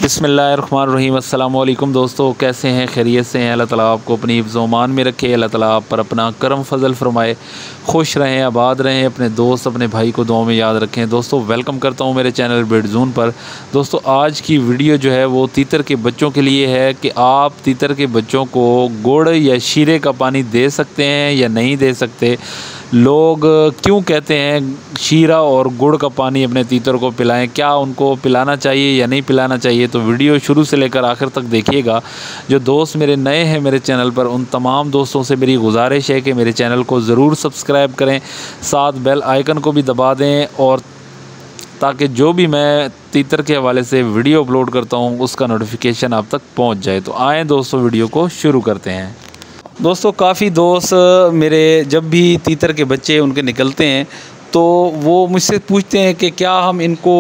बिस्मिल्लाहिर्रहमानिर्रहीम। अस्सलाम वालेकुम दोस्तों, कैसे हैं? खैरियत से हैं? अल्लाह ताला आपको अपनी हिफ्ज़-ओ-मान में रखे। अल्लाह ताला आप पर अपना करम फजल फरमाए। खुश रहें, आबाद रहें, अपने दोस्त अपने भाई को दुआ में याद रखें। दोस्तों वेलकम करता हूं मेरे चैनल बिड ज़ोन पर। दोस्तों आज की वीडियो जो है वो तीतर के बच्चों के लिए है कि आप तीतर के बच्चों को गुड़ या शीरे का पानी दे सकते हैं या नहीं दे सकते। लोग क्यों कहते हैं शीरा और गुड़ का पानी अपने तीतर को पिलाएं, क्या उनको पिलाना चाहिए या नहीं पिलाना चाहिए? तो वीडियो शुरू से लेकर आखिर तक देखिएगा। जो दोस्त मेरे नए हैं मेरे चैनल पर, उन तमाम दोस्तों से मेरी गुजारिश है कि मेरे चैनल को ज़रूर सब्सक्राइब करें, साथ बेल आइकन को भी दबा दें, और ताकि जो भी मैं तीतर के हवाले से वीडियो अपलोड करता हूँ उसका नोटिफिकेशन आप तक पहुँच जाए। तो आएँ दोस्तों वीडियो को शुरू करते हैं। दोस्तों काफ़ी दोस्त मेरे जब भी तीतर के बच्चे उनके निकलते हैं तो वो मुझसे पूछते हैं कि क्या हम इनको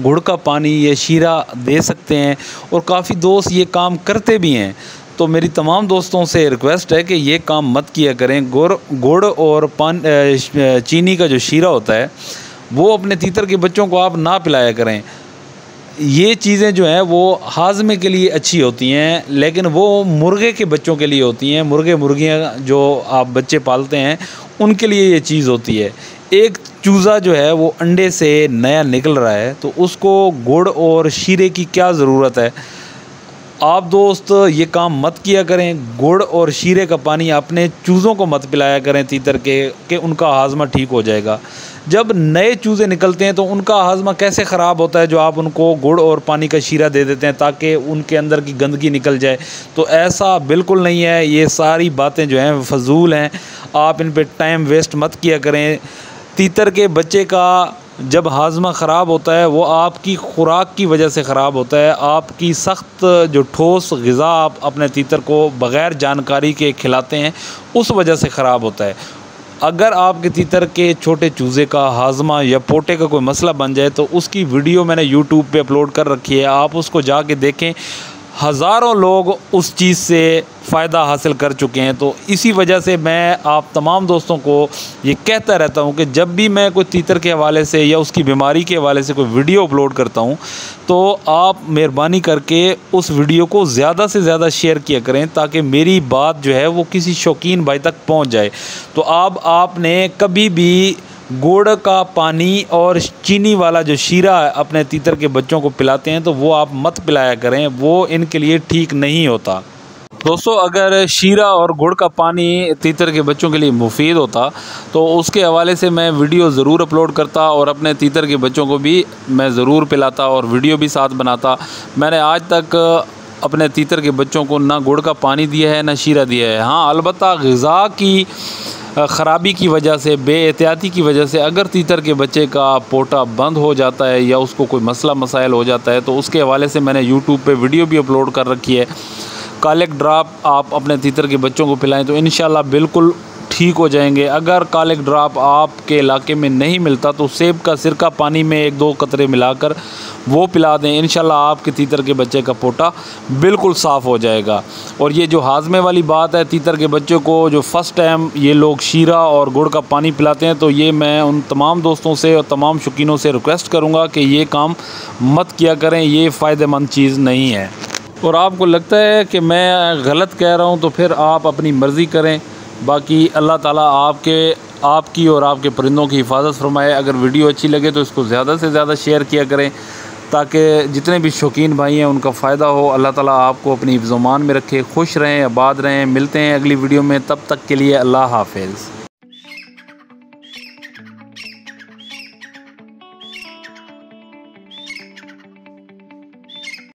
गुड़ का पानी या शीरा दे सकते हैं, और काफ़ी दोस्त ये काम करते भी हैं। तो मेरी तमाम दोस्तों से रिक्वेस्ट है कि ये काम मत किया करें। गुड़ और चीनी का जो शीरा होता है वो अपने तीतर के बच्चों को आप ना पिलाया करें। ये चीज़ें जो हैं वो हाजमे के लिए अच्छी होती हैं, लेकिन वो मुर्गे के बच्चों के लिए होती हैं। मुर्गे मुर्गियाँ जो आप बच्चे पालते हैं उनके लिए ये चीज़ होती है। एक चूज़ा जो है वो अंडे से नया निकल रहा है तो उसको गुड़ और शीरे की क्या ज़रूरत है? आप दोस्त ये काम मत किया करें। गुड़ और शीरे का पानी अपने चूज़ों को मत पिलाया करें तीतर के उनका हाजमा ठीक हो जाएगा। जब नए चूज़े निकलते हैं तो उनका हाजमा कैसे ख़राब होता है जो आप उनको गुड़ और पानी का शीरा दे देते हैं ताकि उनके अंदर की गंदगी निकल जाए। तो ऐसा बिल्कुल नहीं है। ये सारी बातें जो हैं फजूल हैं, आप इन पे टाइम वेस्ट मत किया करें। तीतर के बच्चे का जब हाजमा ख़राब होता है वो आपकी खुराक की वजह से ख़राब होता है। आपकी सख्त जो ठोस ग़िज़ा आप अपने तीतर को बग़ैर जानकारी के खिलाते हैं उस वजह से ख़राब होता है। अगर आपके तीतर के छोटे चूज़े का हाजमा या पोटे का कोई मसला बन जाए तो उसकी वीडियो मैंने यूट्यूब पे अपलोड कर रखी है, आप उसको जाके देखें। हज़ारों लोग उस चीज़ से फ़ायदा हासिल कर चुके हैं। तो इसी वजह से मैं आप तमाम दोस्तों को ये कहता रहता हूँ कि जब भी मैं कोई तीतर के हवाले से या उसकी बीमारी के हवाले से कोई वीडियो अपलोड करता हूँ तो आप मेहरबानी करके उस वीडियो को ज़्यादा से ज़्यादा शेयर किया करें ताकि मेरी बात जो है वो किसी शौकीन भाई तक पहुँच जाए। तो आपने कभी भी गुड़ का पानी और चीनी वाला जो शीरा अपने तीतर के बच्चों को पिलाते हैं तो वो आप मत पिलाया करें, वो इनके लिए ठीक नहीं होता। दोस्तों अगर शीरा और गुड़ का पानी तीतर के बच्चों के लिए मुफीद होता तो उसके हवाले से मैं वीडियो ज़रूर अपलोड करता और अपने तीतर के बच्चों को भी मैं ज़रूर पिलाता और वीडियो भी साथ बनाता। मैंने आज तक अपने तीतर के बच्चों को ना गुड़ का पानी दिया है ना शीरा दिया है। हाँ, अलबत्ता ग़िज़ा की ख़राबी की वजह से, बेएहतियाती की वजह से अगर तीतर के बच्चे का पोटा बंद हो जाता है या उसको कोई मसला मसाइल हो जाता है तो उसके हवाले से मैंने यूट्यूब पे वीडियो भी अपलोड कर रखी है। कालिक ड्राप आप अपने तीतर के बच्चों को पिलाएं तो इंशाल्लाह बिल्कुल ठीक हो जाएंगे। अगर कालिक ड्राप आपके इलाके में नहीं मिलता तो सेब का सिरका पानी में 1-2 कतरे मिलाकर वो पिला दें, इंशाल्लाह आपके तीतर के बच्चे का पोटा बिल्कुल साफ़ हो जाएगा। और ये जो हाजमे वाली बात है, तीतर के बच्चों को जो फ़र्स्ट टाइम ये लोग शीरा और गुड़ का पानी पिलाते हैं, तो ये मैं उन तमाम दोस्तों से और तमाम शौकीनों से रिक्वेस्ट करूँगा कि ये काम मत किया करें, ये फ़ायदेमंद चीज़ नहीं है। और आपको लगता है कि मैं गलत कह रहा हूँ तो फिर आप अपनी मर्ज़ी करें। बाकी अल्लाह ताला आपकी और आपके परिंदों की हिफाजत फरमाए। अगर वीडियो अच्छी लगे तो इसको ज़्यादा से ज़्यादा शेयर किया करें ताकि जितने भी शौकीन भाई हैं उनका फ़ायदा हो। अल्लाह ताला आपको अपनी हिफ्ज़-ओ-मान में रखे। खुश रहें, आबाद रहें। मिलते हैं अगली वीडियो में, तब तक के लिए अल्लाह हाफ़िज़।